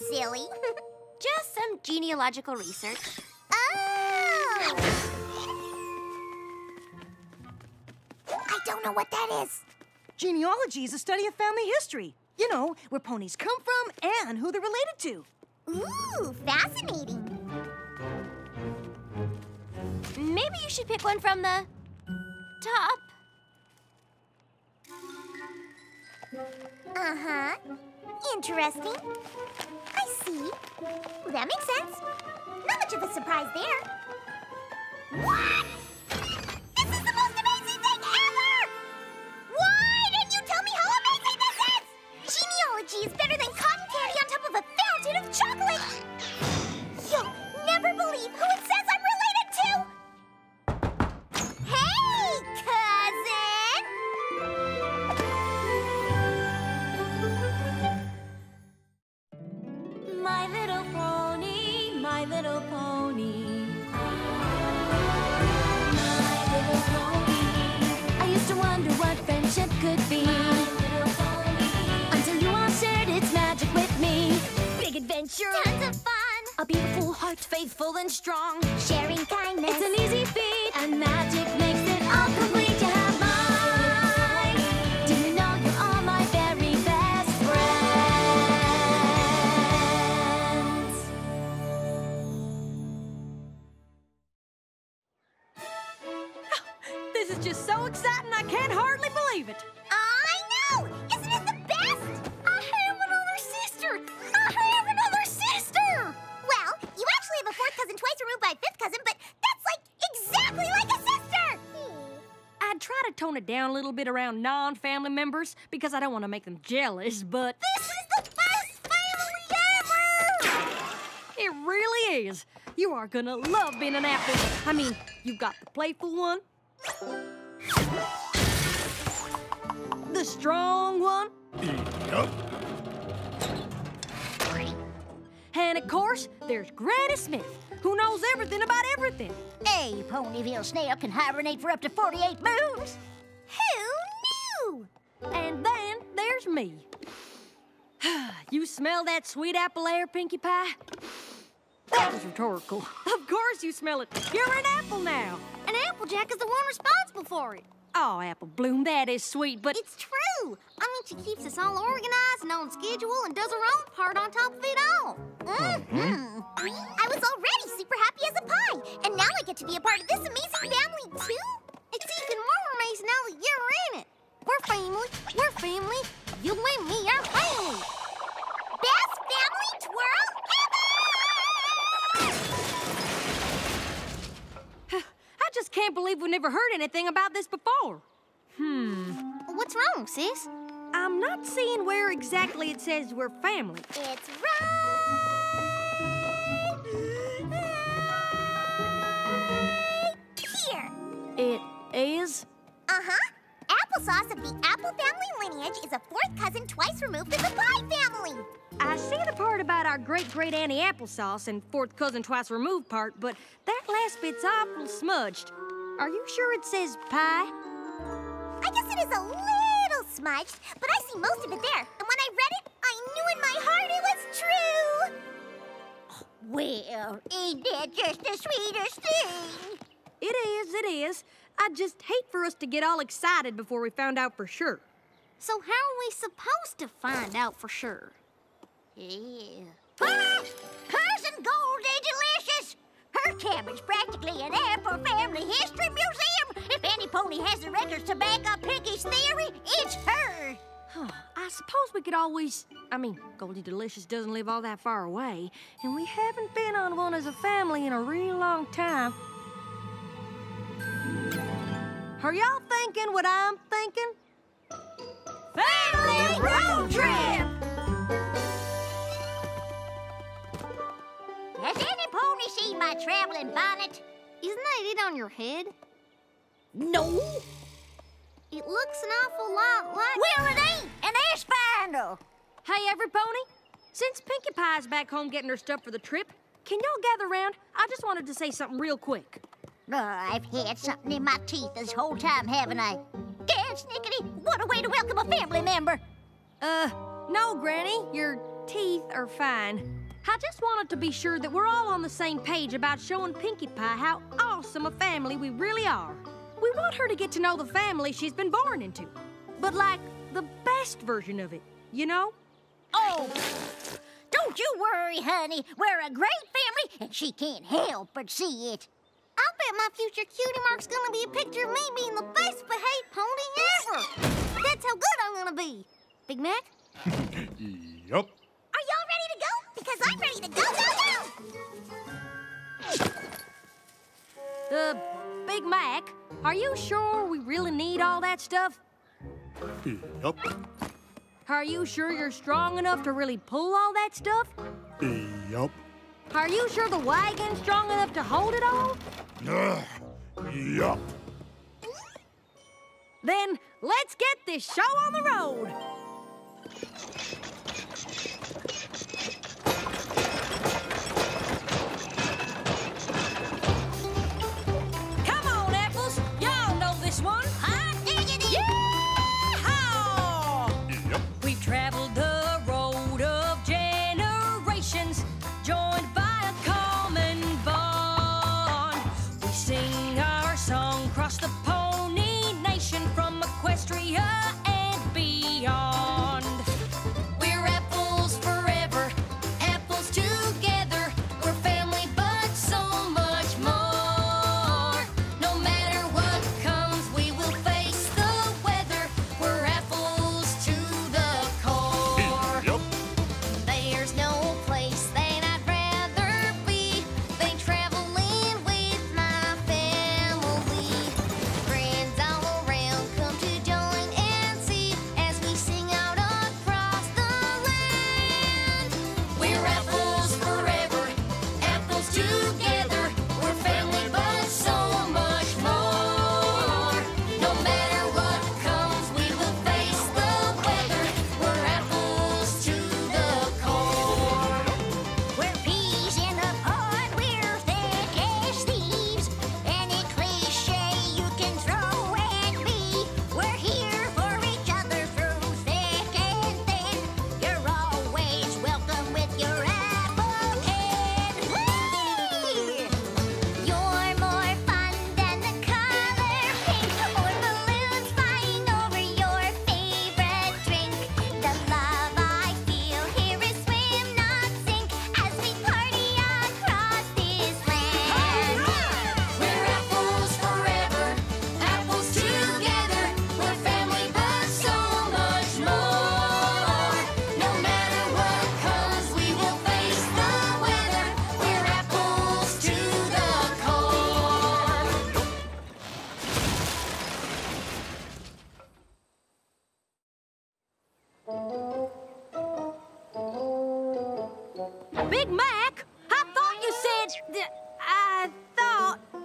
silly. Just some genealogical research. Oh! I don't know what that is. Genealogy is a study of family history. You know, where ponies come from and who they're related to. Ooh, fascinating. Maybe you should pick one from the top. Uh-huh. Interesting. I see. Well, that makes sense. Not much of a surprise there. What? This is the most amazing thing ever! Why didn't you tell me how amazing this is? Genealogy is better than cotton candy on top of a fountain of chocolate. You'll never believe who it says I'm related to. Hey, cousin! My little pony, my little pony. My little pony. I used to wonder what friendship could be. My little pony. Until you all shared its magic with me. Big adventure. Tons of fun. A beautiful heart, faithful and strong. Sharing kindness. It's an easy feat, and magic makes it all complete. You have mine. Do you know you're all my very best friends? This is just so exciting, I can't hardly believe it. I know! Isn't it the best? I have another sister! I have another sister! Well, you actually have a fourth cousin twice removed by a fifth cousin, but that's like exactly like a sister! I'd try to tone it down a little bit around non-family members because I don't want to make them jealous, but This is the best family ever! it really is. You are gonna love being an apple. I mean, you've got the playful one, the strong one, Yup. and of course, there's Granny Smith, who knows everything about everything. A Ponyville snail can hibernate for up to 48 moons. Who knew? And then there's me. You smell that sweet apple air, Pinkie Pie? That was rhetorical. Of course you smell it. You're an apple now. And Applejack is the one responsible for it. Oh, Apple Bloom, that is sweet, but It's true. I mean, she keeps us all organized and on schedule and does her own part on top of it all. Mm-hmm. I was already super happy as a pie, and now I get to be a part of this amazing family, too? It's even more amazing now that you're in it. We're family. We're family. You and me are family. Best family twirl I just can't believe we've never heard anything about this before. What's wrong, sis? I'm not seeing where exactly it says we're family. It's right here. It is? Uh-huh. Applesauce of the Apple family lineage is a fourth cousin twice removed of the Pie family. I see the part about our great-great Auntie Applesauce and fourth cousin twice removed part, but that last bit's awful smudged. Are you sure it says pie? I guess it is a little smudged, but I see most of it there. And when I read it, I knew in my heart it was true. Well, ain't that just the sweetest thing? It is. I'd just hate for us to get all excited before we found out for sure. So how are we supposed to find out for sure? Yeah. Ah! Cousin Goldie Delicious! Her cabin's practically an Apple family history museum. If any pony has the records to back up Pinkie's theory, it's her. I suppose we could always... I mean, Goldie Delicious doesn't live all that far away, and we haven't been on one as a family in a real long time. Are y'all thinking what I'm thinking? Family road trip! Has any pony seen my traveling bonnet? Isn't that it on your head? No. It looks an awful lot like... Well, it ain't an S-Finder. Hey, every pony. Since Pinkie Pie's back home getting her stuff for the trip, can y'all gather around? I just wanted to say something real quick. I've had something in my teeth this whole time, haven't I? Gad, Snickety, what a way to welcome a family member. No, Granny, your teeth are fine. I just wanted to be sure that we're all on the same page about showing Pinkie Pie how awesome a family we really are. We want her to get to know the family she's been born into. But like, the best version of it, you know? Oh, don't you worry, honey. We're a great family, and she can't help but see it. I'll bet my future cutie mark's gonna be a picture of me being the best behaved pony ever. That's how good I'm gonna be. Big Mac? Yup. Are y'all ready to go? Because I'm ready to go. Big Mac, are you sure we really need all that stuff? Yup. Are you sure you're strong enough to really pull all that stuff? Yup. Are you sure the wagon's strong enough to hold it all? Yup. Then let's get this show on the road. Come on, Apples. Y'all know this one. Hot diggity! Yeehaw! Yep. We've traveled the road of generations, joined by a common bond. We sing our song across the pony nation from Equestria and beyond. We're apples forever, apples together. We're family, but so much more. No matter what comes, we will face the weather. We're apples to the core. Yup. There's no place that I'd rather be than traveling with my family. Friends all around come to join and see as we sing out across the land. We're apples forever, apples together. We're family, but so much more. No matter what comes, we will face the weather. We're apples to the core. We're peas in a pod, we're thick as thieves. Any cliche you can throw at me. We're here for each other through thick and thin. You're always welcome with your apple head. Whee! You're more fun than the color pink or balloons flying over your favorite drink. The love I feel here is swim, not sink, as we party across this land. We're apples forever, apples together. We're family, but so much more. No matter what comes, we will face the weather. We're apples to the core. Big Mac, I thought you said...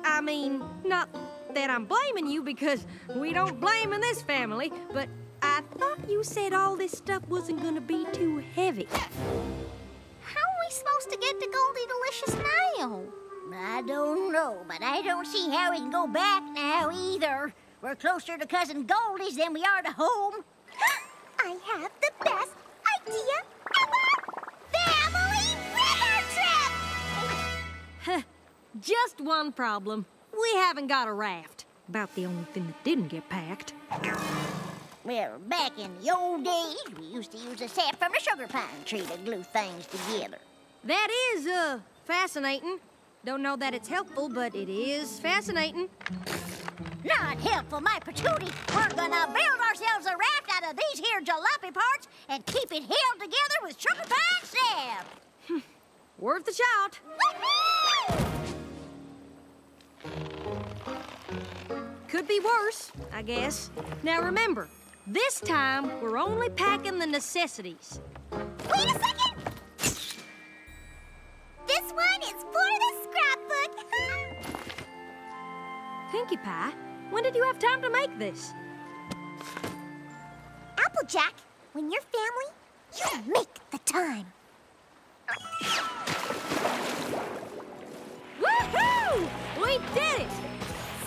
I mean, not that I'm blaming you, because we don't blame in this family, but I thought you said all this stuff wasn't gonna be too heavy. How are we supposed to get to Goldie Delicious now? I don't know, but I don't see how we can go back now either. We're closer to Cousin Goldie's than we are to home. I have the best idea ever! Family river trip! Just one problem. We haven't got a raft. About the only thing that didn't get packed. Well, back in the old days, we used to use the sap from the sugar pine tree to glue things together. That is, fascinating. Don't know that it's helpful, but it is fascinating. Not helpful, my patootie. We're gonna build ourselves a raft out of these here jalopy parts and keep it held together with sugar pine sap. Worth a shot. Could be worse, I guess. Now remember, this time we're only packing the necessities. Wait a second! This one is for the scrapbook. Pinkie Pie, when did you have time to make this? Applejack, when you're family, you make the time. Woohoo! We did it!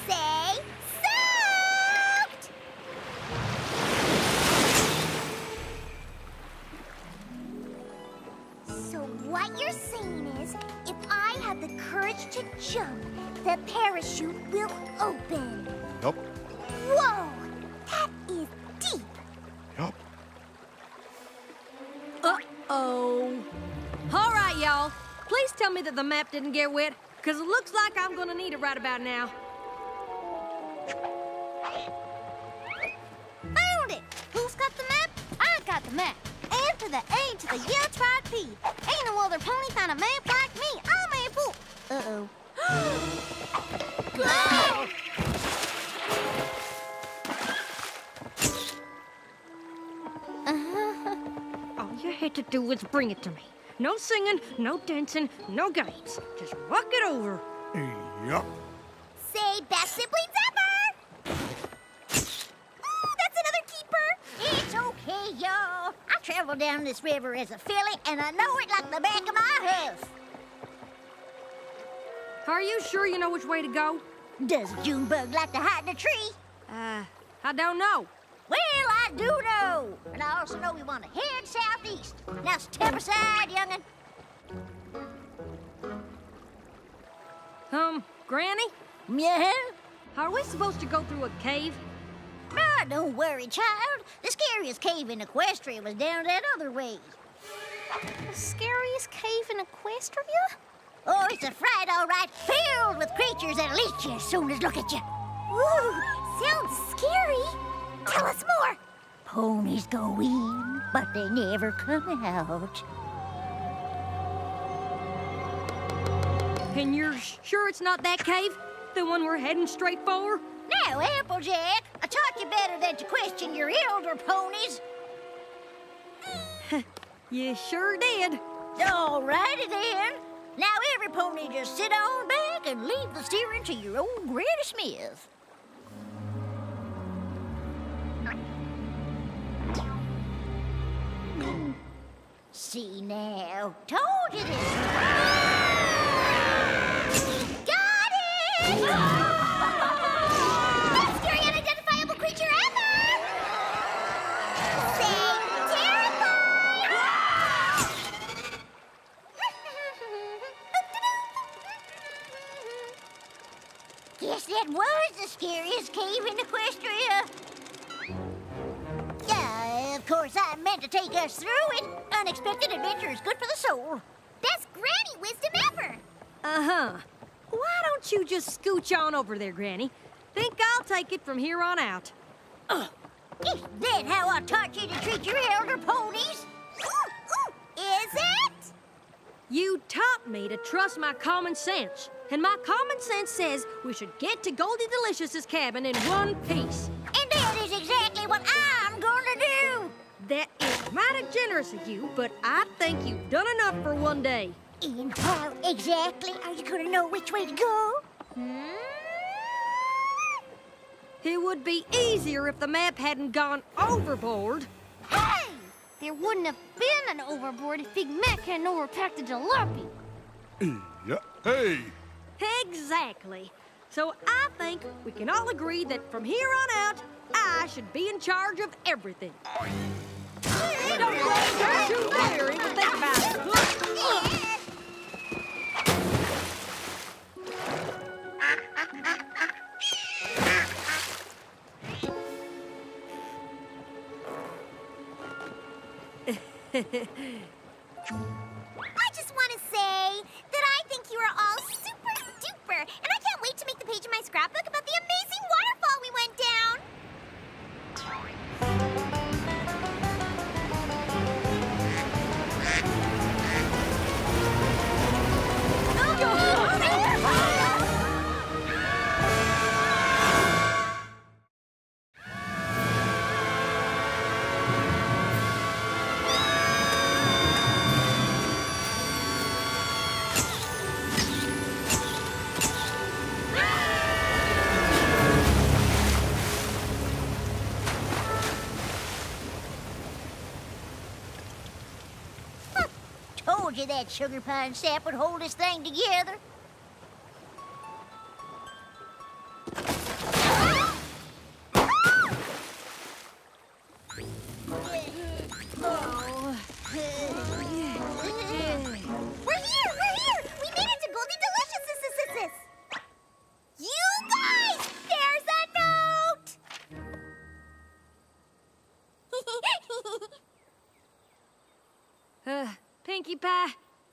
Say soaked! So what you're saying is, if I have the courage to jump, the parachute will open. Yup. Whoa! That is deep. Yup. Uh-oh. All right, y'all. Please tell me that the map didn't get wet, because it looks like I'm gonna need it right about now. Found it! Who's got the map? I got the map. M to the A to the U tried P. Ain't no other pony found a map like me. I'm a fool. Uh-oh. Go! All you had to do was bring it to me. No singing, no dancing, no games. Just walk it over. Yup. Say best siblings ever! Ooh, that's another keeper! It's okay, y'all. I traveled down this river as a filly, and I know it like the back of my hoof. Are you sure you know which way to go? Does a Junebug like to hide in a tree? I don't know. Well, I do know. And I also know we want to head southeast. Now step aside, young'un. Granny? Yeah? Are we supposed to go through a cave? Oh, don't worry, child. The scariest cave in Equestria was down that other way. The scariest cave in Equestria? Oh, it's a fright, all right, filled with creatures that'll eat you as soon as look at you. Ooh, sounds scary. Tell us more. Ponies go in, but they never come out. And you're sure it's not that cave? The one we're heading straight for? Now, Applejack, I taught you better than to question your elder ponies. You sure did. All righty then. Now every pony just sit on back and leave the steering to your own Granny Smith. See now, told you this. Got it! Best scary unidentifiable creature ever! Say terrified! Guess that was the scariest cave in Equestria. Of course, I meant to take us through it. Unexpected adventure is good for the soul. Best granny wisdom ever. Uh-huh. Why don't you just scooch on over there, Granny? Think I'll take it from here on out. Is that how I taught you to treat your elder ponies? Is it? You taught me to trust my common sense. And my common sense says we should get to Goldie Delicious's cabin in one piece. And that is exactly what I'm going to do. That is mighty generous of you, but I think you've done enough for one day. And how exactly are you going to know which way to go? It would be easier if the map hadn't gone overboard. Hey! There wouldn't have been an overboard if Big Mac hadn't overpacked the jalopy. Yeah. Hey. Exactly. So I think we can all agree that from here on out, I should be in charge of everything. Don't you dare even think about it. I just want to say that I think you are all super duper, and I can't wait to make the page in my scrapbook about the amazing waterfall we went down. Told you that sugar pine sap would hold this thing together.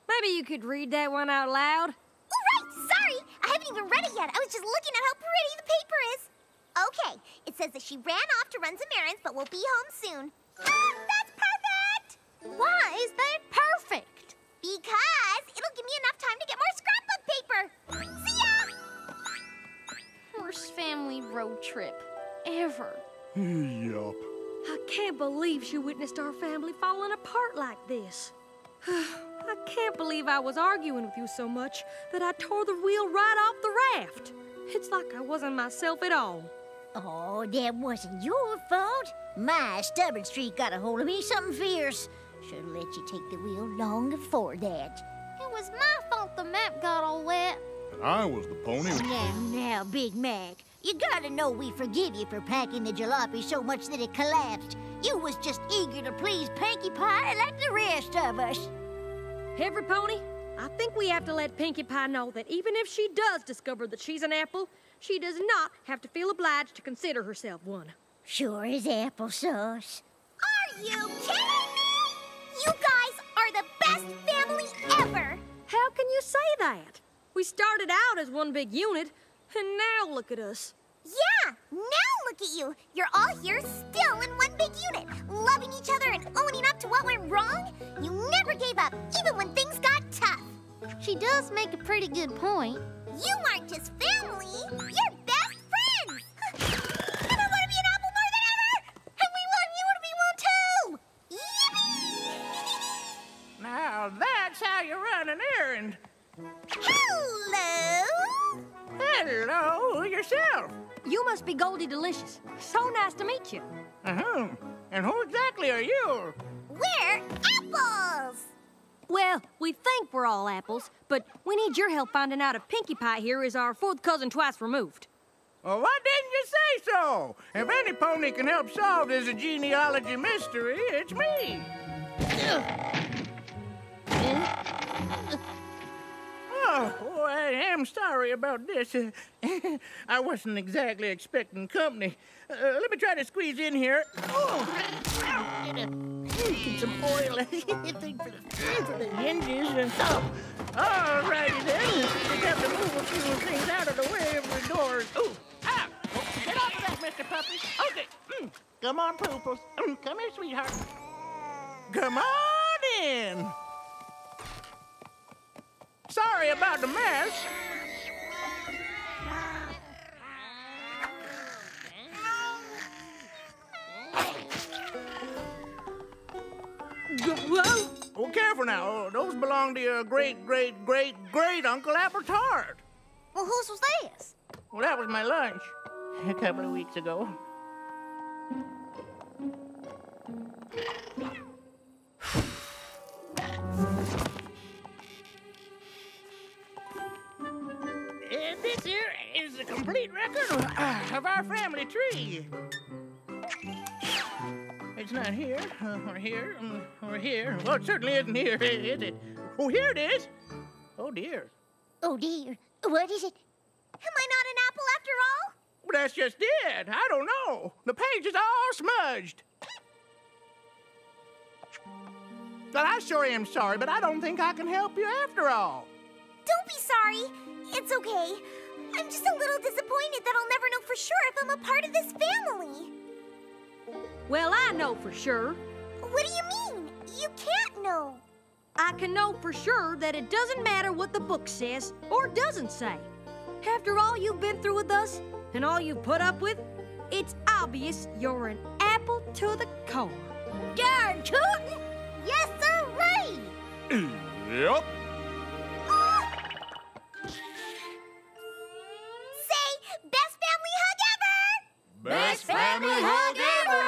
Maybe you could read that one out loud? Oh, right! Sorry! I haven't even read it yet. I was just looking at how pretty the paper is. Okay, it says that she ran off to run some errands, but will be home soon. That's perfect! Why is that perfect? Because it'll give me enough time to get more scrapbook paper. See ya! Worst family road trip ever. Yup. I can't believe she witnessed our family falling apart like this. I can't believe I was arguing with you so much that I tore the wheel right off the raft. It's like I wasn't myself at all. Oh, that wasn't your fault. My stubborn streak got a hold of me something fierce. Should've let you take the wheel long before that. It was my fault the map got all wet. And I was the pony. Now, Big Mac, you gotta know we forgive you for packing the jalopy so much that it collapsed. You was just eager to please Pinkie Pie like the rest of us. Every pony, I think we have to let Pinkie Pie know that even if she does discover that she's an apple, she does not have to feel obliged to consider herself one. Sure as applesauce. Are you kidding me? You guys are the best family ever! How can you say that? We started out as one big unit, and now look at us. Yeah, now look at you. You're all here still in one big unit, loving each other and owning up to what went wrong. You never gave up, even when things got tough. She does make a pretty good point. You aren't just family, you're best friends. And I want to be an apple more than ever. And we want you to be one too. Yippee! Now that's how you run an errand. Hello. Hello, yourself. You must be Goldie Delicious. So nice to meet you. Uh-huh. And who exactly are you? We're apples. Well, we think we're all apples, but we need your help finding out if Pinkie Pie here is our fourth cousin twice removed. Well, why didn't you say so? If any pony can help solve this genealogy mystery, it's me. Oh, I am sorry about this. I wasn't exactly expecting company. Let me try to squeeze in here. Oh, get some oil for the hinges. All righty then. Just have to move a few things out of the way of the doors. Ooh, ah! Oh, get off of that, Mr. Puppy. Okay. Come on, Pooples. Come here, sweetheart. Come on in. Sorry about the mess. Whoa! Oh, careful now. Oh, those belong to your great-great-great-great-uncle Apple Tart. Well, whose was this? Well, that was my lunch a couple of weeks ago. And this here is a complete record of our family tree. It's not here, or here, or here. Well, it certainly isn't here, is it? Oh, here it is. Oh, dear. Oh, dear. What is it? Am I not an apple after all? Well, that's just it. I don't know. The page is all smudged. Well, I sure am sorry, but I don't think I can help you after all. Don't be sorry. It's okay. I'm just a little disappointed that I'll never know for sure if I'm a part of this family. Well, I know for sure. What do you mean? You can't know. I can know for sure that it doesn't matter what the book says or doesn't say. After all you've been through with us and all you've put up with, it's obvious you're an apple to the core. Darn tootin'! Yes, sir, Yep. Say, best family hug ever! Best family hug ever!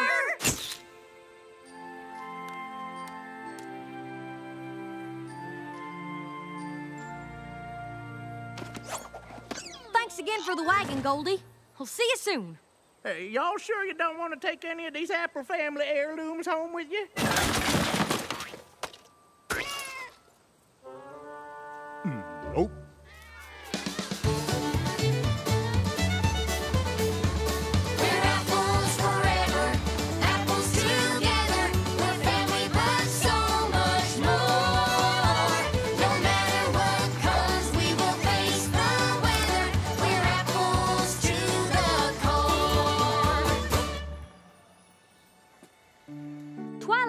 Thanks again for the wagon, Goldie. We'll see you soon. Hey, y'all sure you don't want to take any of these Apple family heirlooms home with you? Nope. We're apples forever, apples together. We're family, but so much more. No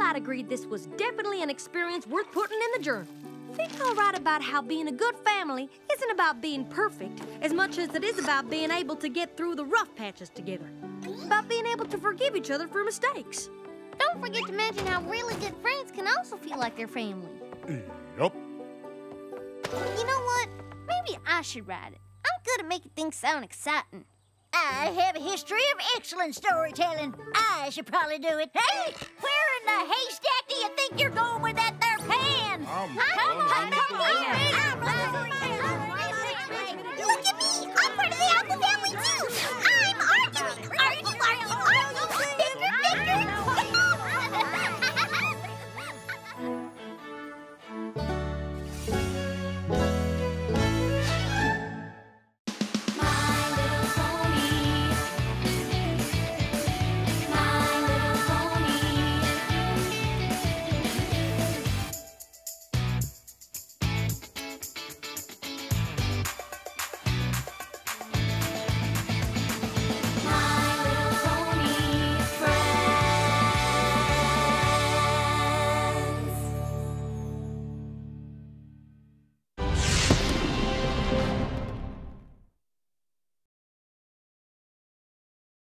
I'd agree this was definitely an experience worth putting in the journal. I think I'll write about how being a good family isn't about being perfect as much as it is about being able to get through the rough patches together. About being able to forgive each other for mistakes. Don't forget to mention how really good friends can also feel like their family. Yup. You know what? Maybe I should write it. I'm good at making things sound exciting. I have a history of excellent storytelling. I should probably do it. Hey, where in the haystack do you think you're going with that there pan? Come Come on,